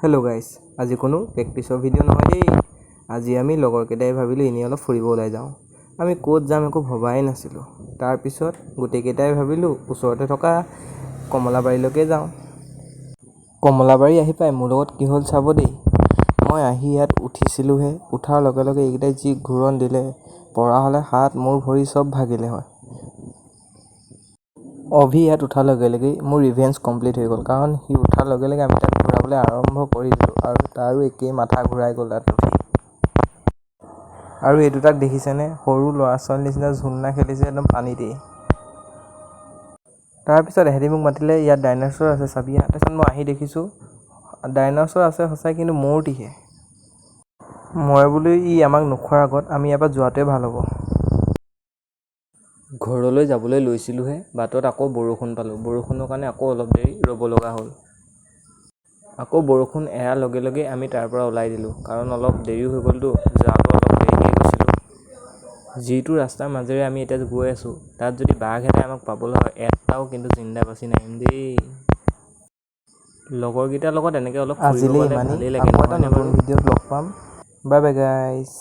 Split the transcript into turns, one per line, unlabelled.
Hello' গাইছ, আজি কোনো প্ৰেক্টিছৰ ভিডিঅ' নহয় দেই। আজি আমি লগৰকেইটাই ভাবিলোঁ এনেই অলপ ফুৰিব ওলাই যাওঁ। আমি ক'ত যাম একো ভবাই নাছিলোঁ। তাৰপিছত গোটেইকেইটাই ভাবিলোঁ ওচৰতে থকা কমলাবাৰীলৈকে যাওঁ। কমলাবাৰী আহি পাই মোৰ লগত কি হ'ল চাব দেই। মই আহি ইয়াত উঠিছিলোঁহে, উঠাৰ লগে লগে এইকেইটাই যি ঘূৰণ দিলে, পৰা হ'লে হাত মূৰ ভৰি চব ভাগিলে হয়। অভি ইয়াত উঠাৰ লগে লগেই মোৰ ৰিভেঞ্জ কমপ্লিট হৈ গ'ল, কাৰণ সি উঠাৰ লগে লগে আমি তাক ঘূৰাবলৈ আৰম্ভ কৰি দিলোঁ আৰু তাৰো একেই মাথা ঘূৰাই গ'ল তাত উঠি। আৰু এই দুটাক দেখিছেনে, সৰু ল'ৰা ছোৱালীৰ নিচিনা ঝুলনা খেলিছে একদম পানীতেই। তাৰপিছত এহেঁতি মোক মাতিলে, ইয়াত ডাইনাছৰ আছে চাবি হা। তাৰপিছত মই আহি দেখিছোঁ ডাইনাছৰ আছে সঁচাই, কিন্তু মূৰ্তিহে। মই বোলো ই আমাক নোখোৱাৰ আগত আমি ইয়াৰ পৰা যোৱাটোৱে ভাল হ'ব। ঘৰলৈ যাবলৈ লৈছিলোঁহে, বাটত আকৌ বৰষুণ পালোঁ। বৰষুণৰ কাৰণে আকৌ অলপ দেৰি ৰ'ব লগা হ'ল। আকৌ বৰষুণ এৰাৰ লগে লগে আমি তাৰ পৰা ওলাই দিলোঁ, কাৰণ অলপ দেৰিও হৈ গ'লতো, যোৱাটো অলপ দেৰিকৈ গৈছিলোঁ। যিটো ৰাস্তাৰ মাজেৰে আমি এতিয়া গৈ আছোঁ, তাত যদি বাঘ এটাই আমাক পাবলৈ হয়, এটাও কিন্তু জিন্দা বাচি নাহিম দেই। লগৰকেইটাৰ লগত এনেকৈ অলপ ফুৰিব পালে ভালেই লাগে, নহয়নে বাৰু? ভিডিঅ'ত লগ পাম। বাই বাই গাইছ।